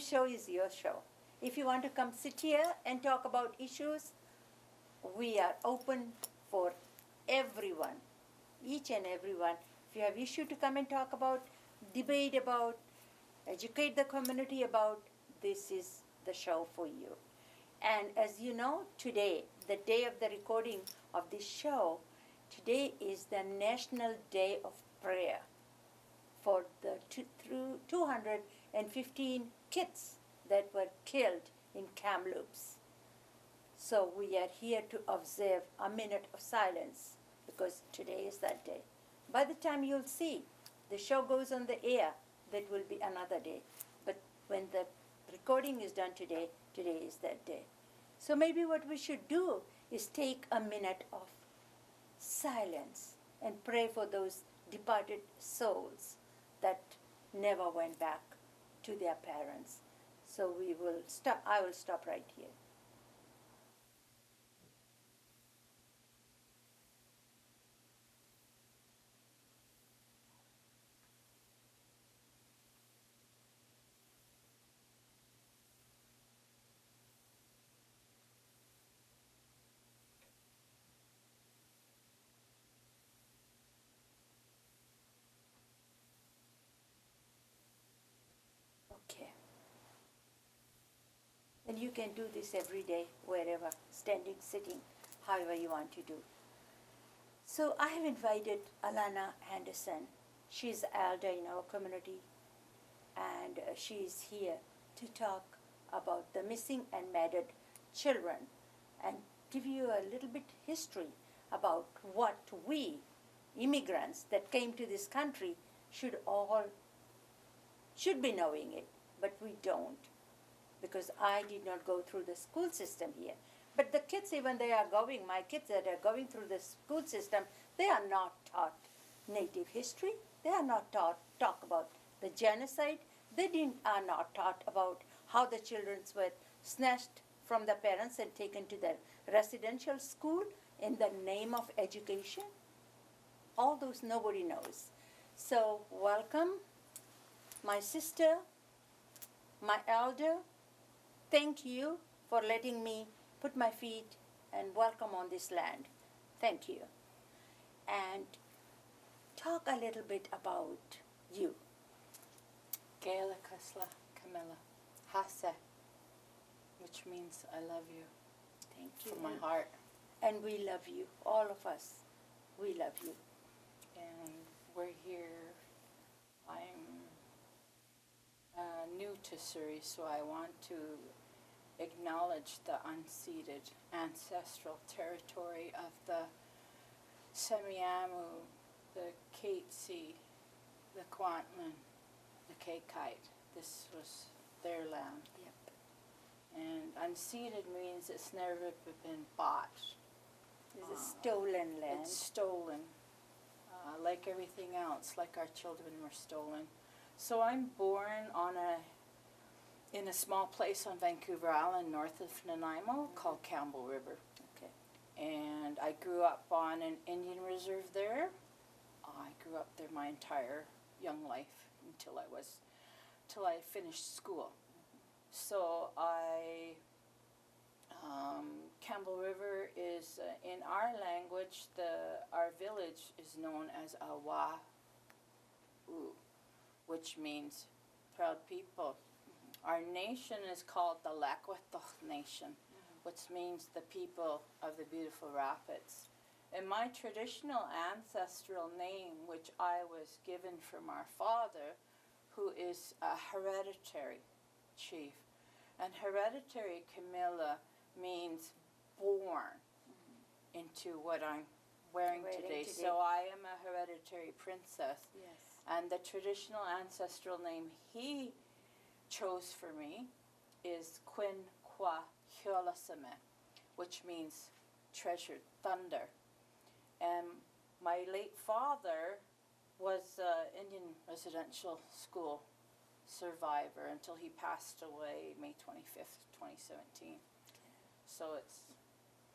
show is your show. If you want to come sit here and talk about issues, we are open for everyone, each and everyone. If you have issue to come and talk about, debate about, educate the community about, this is the show for you. And as you know, today, the day of the recording of this show, today is the National Day of Prayer for the 215 kids that were killed in Kamloops. So we are here to observe a minute of silence because today is that day. By the time you'll see the show goes on the air, that will be another day. But when the recording is done today, today is that day. So maybe what we should do is take a minute of silence and pray for those departed souls that never went back to their parents. So we will stop. I will stop right here. Okay. And you can do this every day, wherever, standing, sitting, however you want to do. So I have invited Alana Anderson. She's an elder in our community, and she is here to talk about the missing and murdered children and give you a little bit history about what we, immigrants that came to this country, should be knowing it, but we don't, because I did not go through the school system here. But the kids, even my kids that are going through the school system, they are not taught Native history. They are not talk about the genocide. They are not taught about how the children were snatched from the parents and taken to the residential school in the name of education. All those nobody knows. So welcome, my sister, my elder. Thank you for letting me put my feet and welcome on this land. Thank you. And talk a little bit about you. KAMILA, Hase, which means I love you. Thank you. From my heart. And we love you, all of us. We love you. And we're here. I'm new to Surrey, so I want to acknowledge the unceded ancestral territory of the Semiahmoo, the Katzie, the Kwantlen, the Kaikite. This was their land. Yep. And unceded means it's never been bought. This is stolen land. It's stolen, like everything else, like our children were stolen. So I'm born in a small place on Vancouver Island, north of Nanaimo, called Campbell River. Okay. And I grew up on an Indian reserve there. I grew up there my entire young life until I finished school. So Campbell River is, in our language, our village is known as Awa, which means proud people. Our nation is called the Lakwatoch Nation, which means the people of the beautiful rapids. And my traditional ancestral name, which I was given from our father, who is a hereditary chief. And hereditary, KAMILA, means born into what I'm wearing today. So I am a hereditary princess. Yes. And the traditional ancestral name he chose for me is Quin Kwa Hyolasame, which means treasured thunder. And my late father was an Indian residential school survivor until he passed away May 25th, 2017. So it's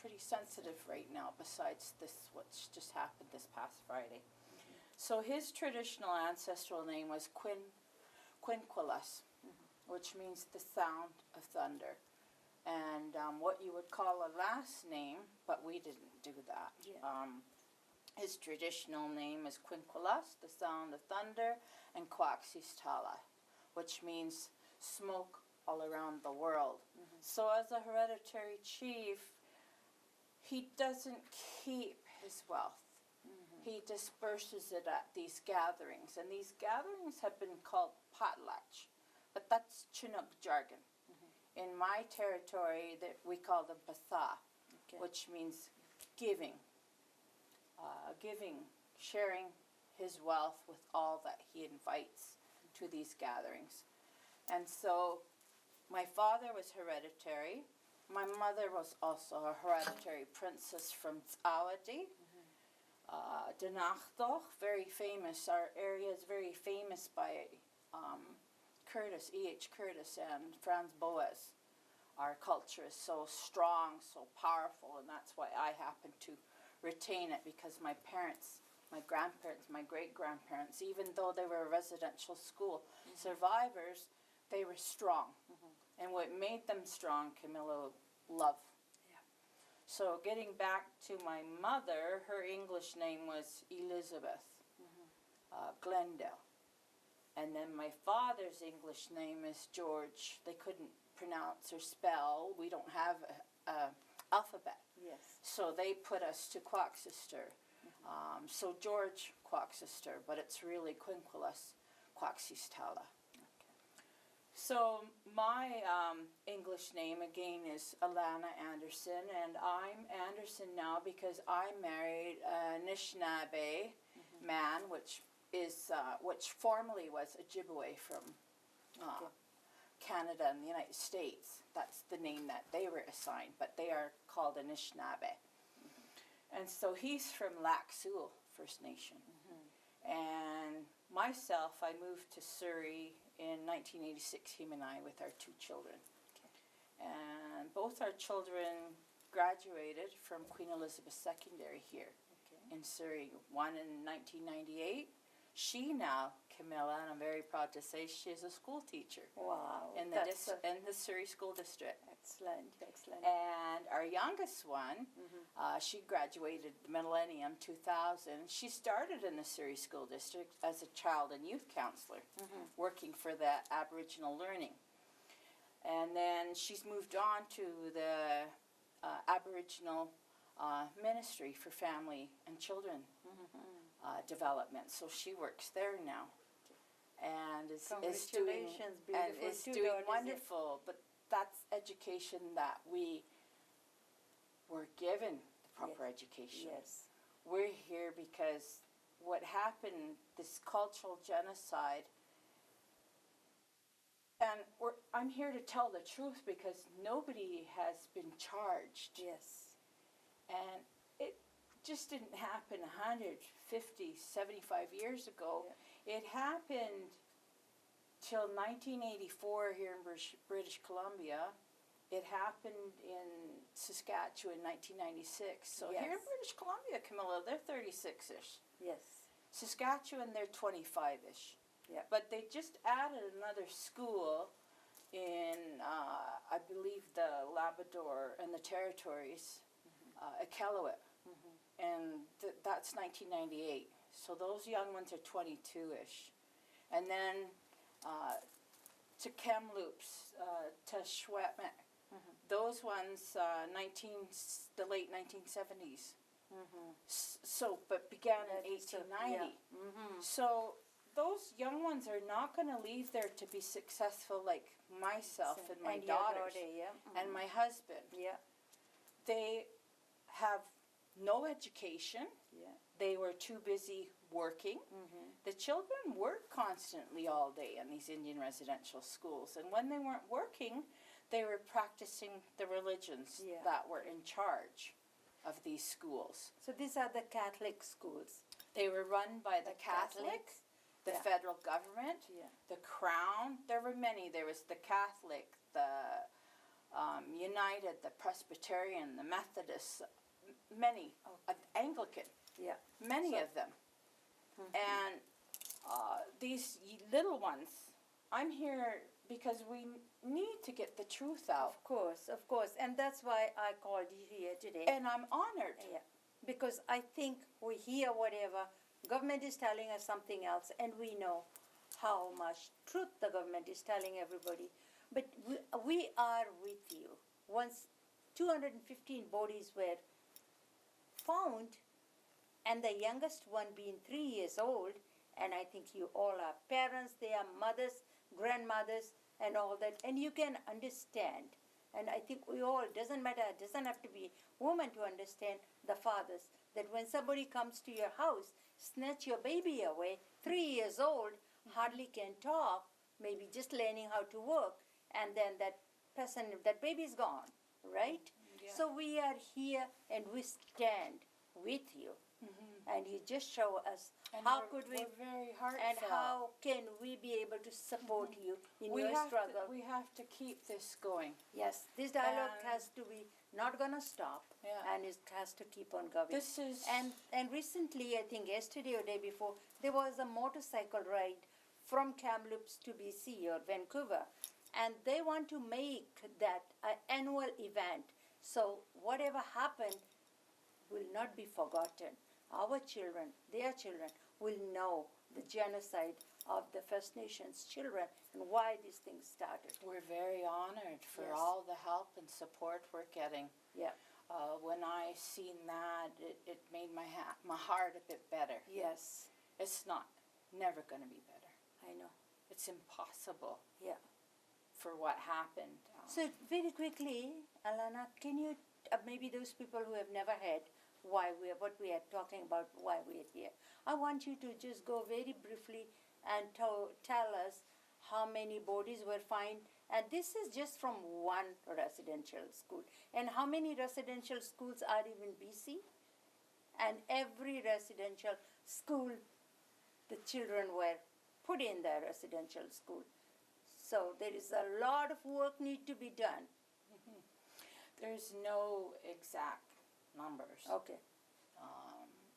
pretty sensitive right now, besides this, what's just happened this past Friday. So his traditional ancestral name was Quinquilas. which means the sound of thunder. And what you would call a last name, but we didn't do that. Yeah. His traditional name is Quinquilas, the sound of thunder, and Quaxistala, which means smoke all around the world. Mm-hmm. So as a hereditary chief, he doesn't keep his wealth. Mm-hmm. He disperses it at these gatherings, and these gatherings have been called potlatch, but that's Chinook jargon. In my territory, that we call them patha, Okay. which means giving, sharing his wealth with all that he invites to these gatherings. And so my father was hereditary. My mother was also a hereditary princess from Tsawadi. Denachtoch, very famous. Our area is very famous by Curtis, E.H. Curtis and Franz Boas. Our culture is so strong, so powerful, and that's why I happen to retain it, because my parents, my grandparents, my great-grandparents, even though they were a residential school survivors, they were strong. And what made them strong, KAMILA, love. Yeah. So getting back to my mother, her English name was Elizabeth Glendale. And then my father's English name is George. They couldn't pronounce or spell. We don't have a alphabet. Yes. So they put us to Quaxsister. So George Quaxsister, but it's really Quinquilas Quaxistala. So my English name again is Alana Anderson, and I'm Anderson now because I married a Anishinaabe man, which formerly was Ojibwe from Canada and the United States. That's the name that they were assigned, but they are called Anishinaabe. And so he's from Lac Seul First Nation. And myself, I moved to Surrey in 1986, him and I, with our 2 children. And both our children graduated from Queen Elizabeth Secondary here in Surrey. One in 1998. She now, KAMILA, and I'm very proud to say, she is a school teacher. Wow. In the Surrey School District. Excellent, excellent. And our youngest one, she graduated the Millennium 2000. She started in the Surrey School District as a child and youth counselor, working for the Aboriginal Learning. And then she's moved on to the Aboriginal Ministry for Family and Children Development. So she works there now. And is doing, wonderful. But that's education that we were given, the proper education. Yes. We're here because what happened, this cultural genocide, and I'm here to tell the truth because nobody has been charged. Yes. And it just didn't happen 150, 75 years ago. Yeah. It happened till 1984 here in British Columbia. It happened in Saskatchewan in 1996. So here in British Columbia, KAMILA, they're 36-ish. Yes. Saskatchewan, they're 25-ish. Yeah. But they just added another school in, I believe, the Labrador and the Territories, Iqaluit. And that's 1998. So those young ones are 22-ish. And then to Kamloops, to Schwetmek, those ones, the late 1970s. So, but began in 1890. So those young ones are not going to leave there to be successful like myself and my daughters and my husband. Yeah. They have no education. Yeah. They were too busy working. The children worked constantly all day in these Indian residential schools. And when they weren't working, they were practicing the religions that were in charge of these schools. So these are the Catholic schools. They were run by the Catholic, the federal government, the Crown. There were many. There was the Catholic, the United, the Presbyterian, the Methodist, many, Anglican, many of them. And these little ones, I'm here because we need to get the truth out. Of course. And that's why I called you here today. And I'm honored. Yeah. Because I think we hear whatever, government is telling us something else, and we know how much truth the government is telling everybody. But we are with you. Once 215 bodies were found, and the youngest one being 3 years old, and I think you all are parents, they are mothers, grandmothers, and all that, and you can understand. And I think we all, doesn't matter, it doesn't have to be women to understand, the fathers, that when somebody comes to your house, snatch your baby away, 3 years old, hardly can talk, maybe just learning how to work, and then that person, that baby's gone, right? Yeah. So we are here and we stand with you. And you just show us And how we're very heartfelt. and how can we be able to support you in your struggle. We have to keep this going. Yes, this dialogue And- has to be not gonna stop, Yeah. and it has to keep on going. This is And recently, I think yesterday or day before, there was a motorcycle ride from Kamloops to BC or Vancouver, and they want to make that an annual event. So whatever happened will not be forgotten. Our children, their children, will know the genocide of the First Nations children and why these things started. we're very honored for Yes. all the help and support we're getting. Yeah. When I seen that, it made my heart a bit better. Yes, It's never going to be better. I know. It's impossible Yeah. for what happened. So very quickly, Alana, can you maybe those people who have never heard what we are talking about, why we are here? I want you to just go very briefly and tell us how many bodies were found, and this is just from one residential school. And how many residential schools are in BC? And every residential school, the children were put in the residential school. So there is a lot of work need to be done. There's no exact numbers Okay.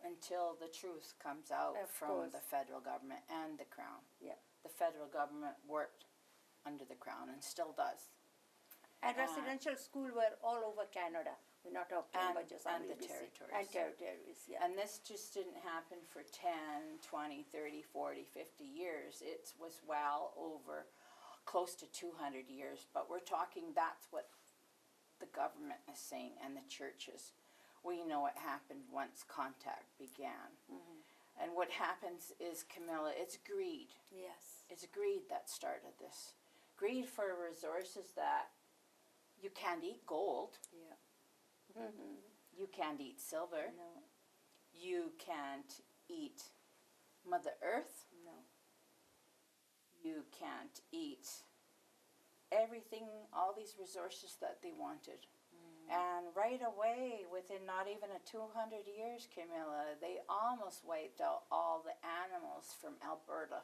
until the truth comes out Of from course. the federal government and the Crown. Yeah. The federal government worked under the Crown and still does. And residential school were all over Canada. We're not talking And- about just and only the BC. territories. And territories, yeah. And this just didn't happen for 10, 20, 30, 40, 50 years. It was well over close to 200 years. But we're talking, that's what the government is saying and the churches. We know it happened once contact began. And what happens is, KAMILA, it's greed. Yes. It's greed that started this. Greed for resources that you can't eat gold. Yeah. You can't eat silver. No, You can't eat Mother Earth. no. You can't eat everything, all these resources that they wanted. And right away, within not even 200 years, KAMILA, they almost wiped out all the animals from Alberta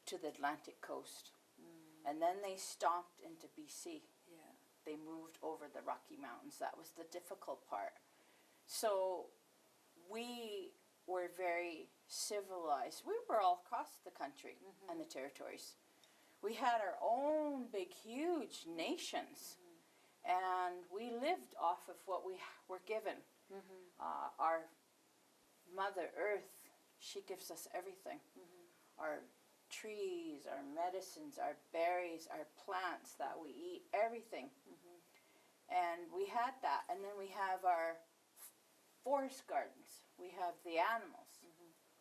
to the Atlantic coast. And then they stomped into BC. Yeah. They moved over the Rocky Mountains. That was the difficult part. So we were very civilized. We were all across the country and the territories. We had our own big, huge nations. And we lived off of what we were given. Our Mother Earth, she gives us everything. Our trees, our medicines, our berries, our plants that we eat, everything. And we had that. And then we have our forest gardens. We have the animals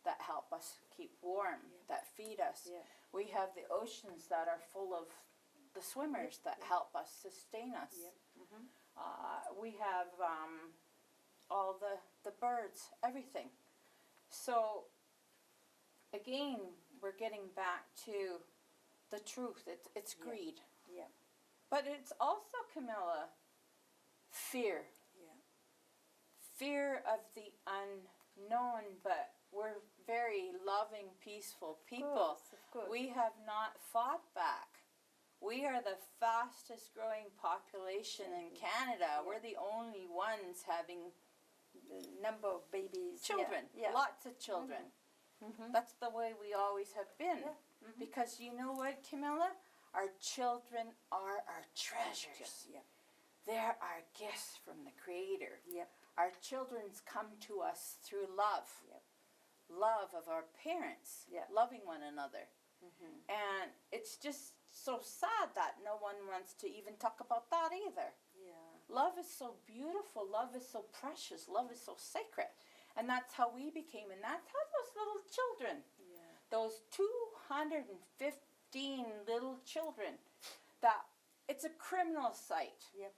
that help us keep warm, that feed us. Yeah. We have the oceans that are full of the swimmers that help us sustain us. Yep. We have all the birds, everything. So again, we're getting back to the truth. It's greed. Yeah. But it's also, KAMILA, fear. Yeah. Fear of the unknown, but we're very loving, peaceful people. Of course. We have not fought back. We are the fastest growing population in Canada. Yeah. We're the only ones having The number of babies. children, Yeah. lots of children. That's the way we always have been. Yeah. Because you know what, KAMILA? Our children are our treasures. Yep. They're our gifts from the Creator. Yep. Our children's come to us through love. Yep. Love of our parents. Yep. Loving one another. Mm-hmm. And it's just so sad that no one wants to even talk about that either. Yeah. Love is so beautiful. Love is so precious. Love is so sacred. And that's how we became. And that's how those little children, Yeah. those 215 little children, that it's a criminal site. Yep.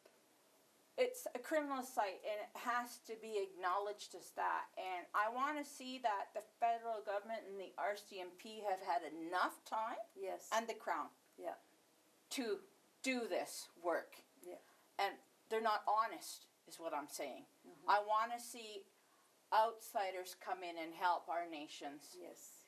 It's a criminal site, and it has to be acknowledged as that. And I want to see that the federal government and the RCMP have had enough time, Yes. and the Crown, Yeah. to do this work. Yeah. And they're not honest, is what I'm saying. Mm-hmm. I want to see outsiders come in and help our nations. Yes.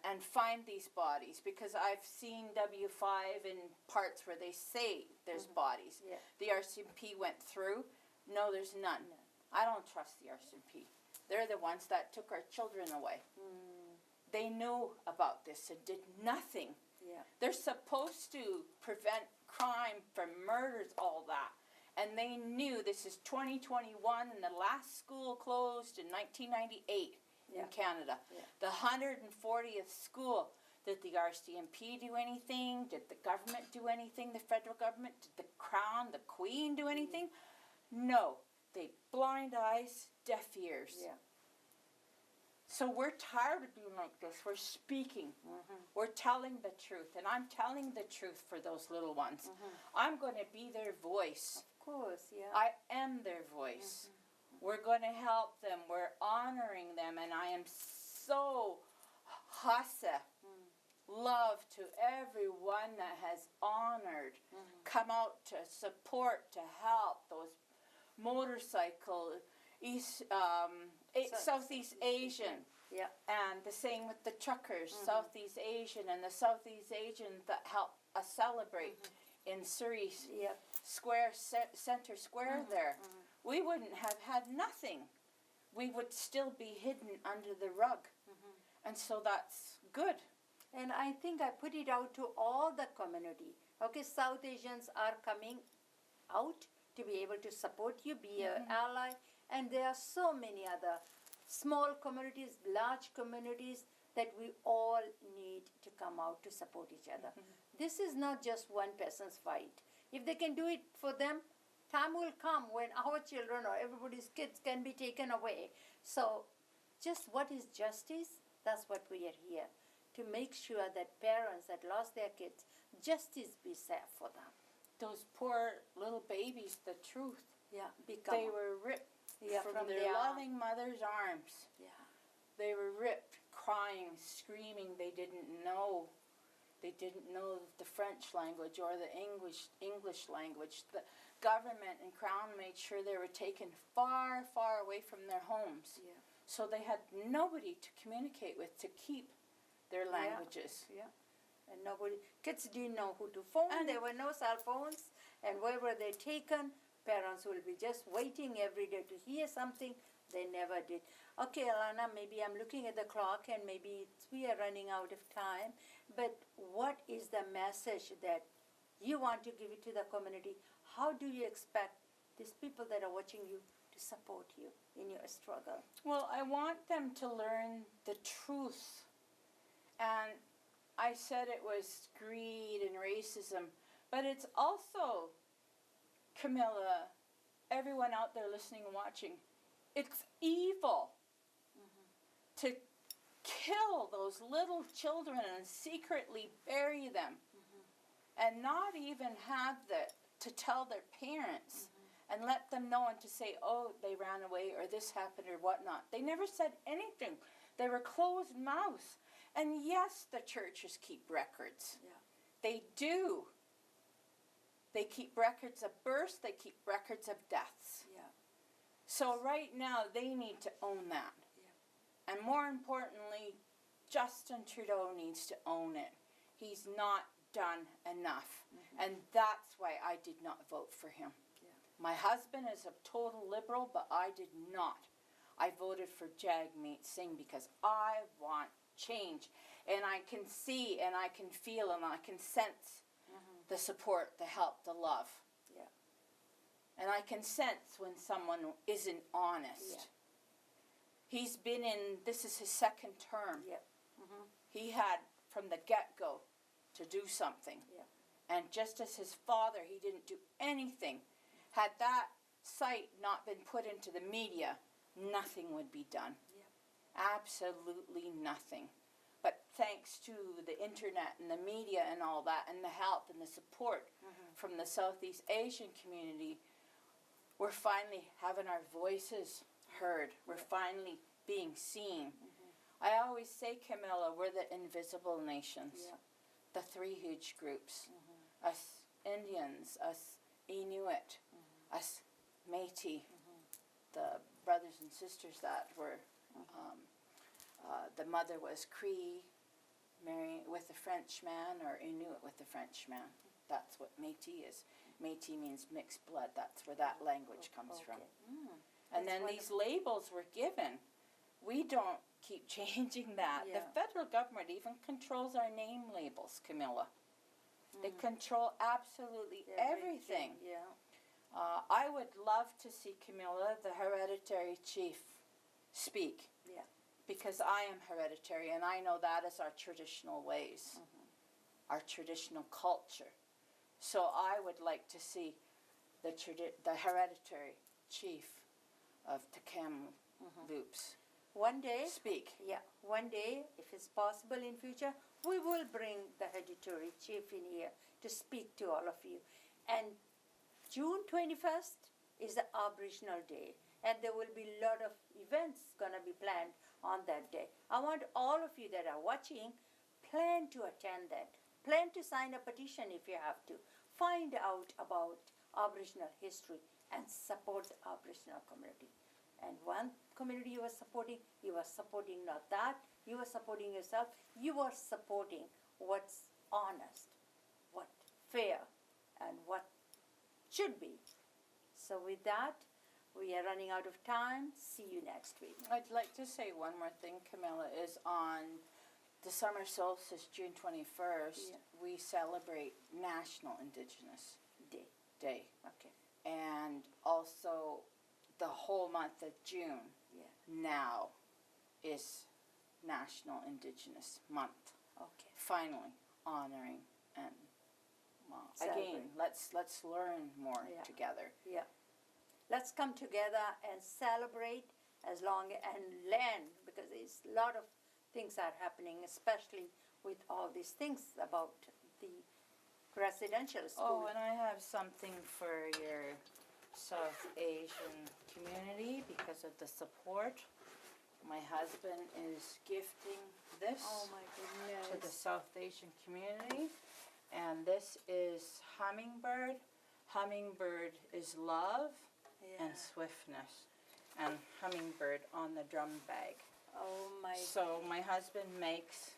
And find these bodies, because I've seen W5 in parts where they say there's bodies. Yeah. The RCMP went through. No, there's none. I don't trust the RCMP. They're the ones that took our children away. They knew about this and did nothing. Yeah. They're supposed to prevent crime from murders, all that. And they knew this is 2021 and the last school closed in 1998. Yeah. In Canada. Yeah. The 140th school. Did the RCMP do anything? Did the government do anything? The federal government? Did the Crown, the Queen do anything? No. They blind eyes, deaf ears. Yeah. So we're tired of being like this. We're speaking. Mm-hmm. We're telling the truth. And I'm telling the truth for those little ones. Mm-hmm. I'm going to be their voice. Of course, yeah. I am their voice. We're going to help them. We're honoring them. And I am so hasa, love to everyone that has honored, come out to support, to help those motorcycle, Southeast Asian. Yeah. And the same with the truckers, Southeast Asian, and the Southeast Asians that help us celebrate in Surrey Yep. Square, Center Square there. We wouldn't have had nothing. We would still be hidden under the rug. And so that's good. And I think I put it out to all the community. Okay, South Asians are coming out to be able to support you, be an ally. And there are so many other small communities, large communities that we all need to come out to support each other. This is not just one person's fight. If they can do it for them, time will come when our children or everybody's kids can be taken away. So just what is justice? That's what we are here, to make sure that parents that lost their kids, justice be served for them. Those poor little babies, the truth. Yeah, They were ripped from their loving mother's arms. Yeah. They were ripped, crying, screaming. They didn't know. They didn't know the French language or the English language. The government and Crown made sure they were taken far, far away from their homes. Yeah. So they had nobody to communicate with to keep their languages. Yeah. And kids didn't know who to phone. And there were no cell phones. And where were they taken? Parents will be just waiting every day to hear something. They never did. Okay, Alana, maybe I'm looking at the clock and maybe we are running out of time. But what is the message that you want to give it to the community? How do you expect these people that are watching you to support you in your struggle? Well, I want them to learn the truth. And I said it was greed and racism, but it's also, Camilla, everyone out there listening and watching, it's evil to kill those little children and secretly bury them and not even have to tell their parents and let them know and to say, oh, they ran away or this happened or whatnot. They never said anything. They were closed mouths. And yes, the churches keep records. Yeah. They do. They keep records of births. They keep records of deaths. Yeah. So right now, they need to own that. Yeah. And more importantly, Justin Trudeau needs to own it. He's not done enough. And that's why I did not vote for him. Yeah. My husband is a total liberal, but I did not. I voted for Jagmeet Singh because I want change. And I can see and I can feel and I can sense the support, the help, the love. Yeah. And I can sense when someone isn't honest. Yeah. He's been in, this is his second term. Yeah. Mm-hmm. He had from the get-go to do something. Yeah. And just as his father, he didn't do anything. Had that site not been put into the media, nothing would be done. Yeah. Absolutely nothing. But thanks to the internet and the media and all that, and the help and the support from the Southeast Asian community, we're finally having our voices heard. We're finally being seen. I always say, Camilla, we're the invisible nations. Yeah. The three huge groups. Us Indians, us Inuit, us Métis, the brothers and sisters that were, the mother was Cree, marrying with a Frenchman, or Inuit with a Frenchman. That's what Métis is. Métis means mixed blood. That's where that language comes from. And then these labels were given. We don't keep changing that. Yeah. The federal government even controls our name labels, Camilla. They control absolutely everything. Yeah. I would love to see Camilla, the hereditary chief, speak. Yeah. Because I am hereditary, and I know that is our traditional ways, our traditional culture. So I would like to see the hereditary chief of the Kamloops One day, speak. yeah, one day, if it's possible in future, we will bring the hereditary chief in here to speak to all of you. And June 21st is the Aboriginal Day, and there will be a lot of events going to be planned on that day. I want all of you that are watching, plan to attend that. Plan to sign a petition if you have to. Find out about Aboriginal history and support the Aboriginal community. And one community you are supporting not that. You are supporting yourself. You are supporting what's honest, what fair, and what should be. So with that, we are running out of time. See you next week. I'd like to say one more thing, Camilla, is on the summer solstice, June 21st, we celebrate National Indigenous Day. Okay. And also the whole month of June now is National Indigenous Month. Okay. Finally honoring and again, let's learn more together. Yeah. Let's come together and celebrate as long and learn, because there's a lot of things are happening, especially with all these things about the residential school. Oh, and I have something for your South Asian community because of the support. My husband is gifting this to the South Asian community, and this is Hummingbird. Hummingbird is love and swiftness, and Hummingbird on the drum bag. Oh my! So my husband makes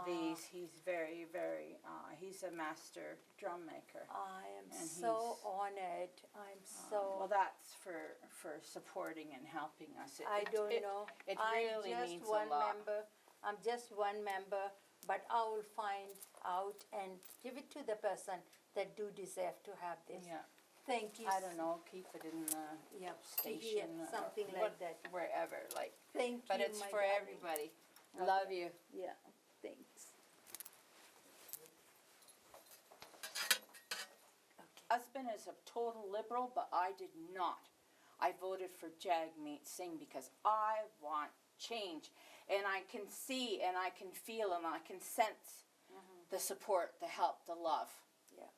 these. He's very, very. He's a master drum maker. I am so honored. I'm so. Well, that's for supporting and helping us. I don't know. It really means a lot. I'm just one member, but I will find out and give it to the person that do deserve to have this. Yeah. Thank you. I don't know. Keep it in the station, something like that. Wherever, like. Thank but you. But it's my for darling. everybody. Okay. Love you. Yeah. Thanks. Okay. Husband is a total liberal, but I did not. I voted for Jagmeet Singh because I want change, and I can see, and I can feel, and I can sense the support, the help, the love. Yeah.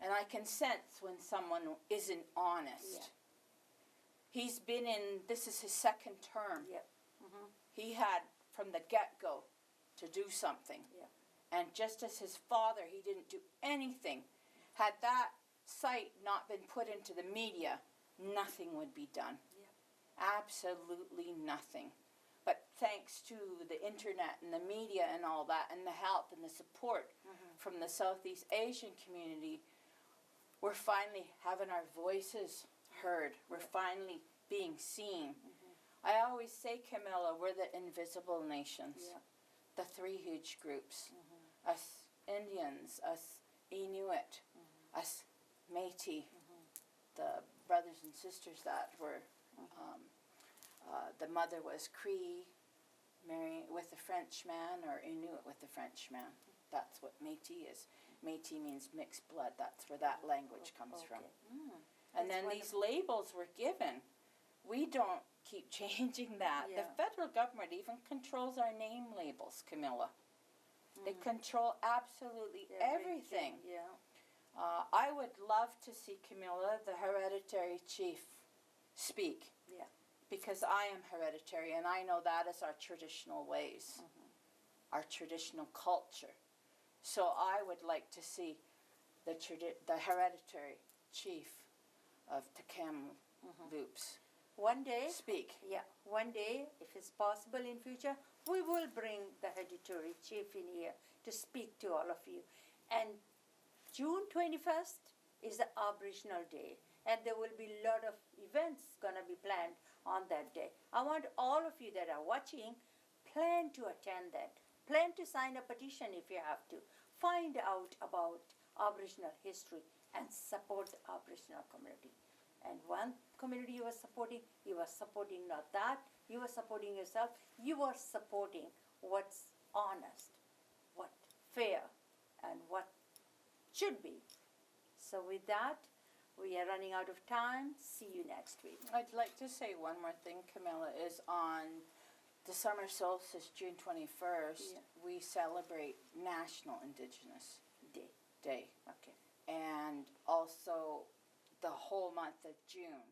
And I can sense when someone isn't honest. Yeah. He's been in, this is his second term. Yeah. He had from the get-go to do something. Yeah. And just as his father, he didn't do anything. Had that site not been put into the media, nothing would be done. Yeah. Absolutely nothing. But thanks to the internet and the media and all that, and the help and the support from the Southeast Asian community, we're finally having our voices heard. We're finally being seen. I always say, Camilla, we're the invisible nations. Yeah. The three huge groups. Us Indians, us Inuit, us Métis, the brothers and sisters that were, the mother was Cree, marrying with a Frenchman, or Inuit with a Frenchman. That's what Métis is. Métis means mixed blood. That's where that language comes from. And then these labels were given. We don't keep changing that. Yeah. The federal government even controls our name labels, Camilla. They control absolutely everything. Yeah. I would love to see Camilla, the hereditary chief, speak. Yeah. Because I am hereditary, and I know that is our traditional ways, our traditional culture. So I would like to see the hereditary chief of the Kamloops One day, speak. yeah, one day, if it's possible in future, we will bring the hereditary chief in here to speak to all of you. And June 21st is the Aboriginal Day, and there will be a lot of events going to be planned on that day. I want all of you that are watching, plan to attend that. Plan to sign a petition if you have to. Find out about Aboriginal history and support the Aboriginal community. And one community you are supporting not that. You are supporting yourself. You are supporting what's honest, what fair, and what should be. So with that, we are running out of time. See you next week. I'd like to say one more thing, Camilla, is on the summer solstice, June 21st, we celebrate National Indigenous Day. Okay. And also the whole month of June.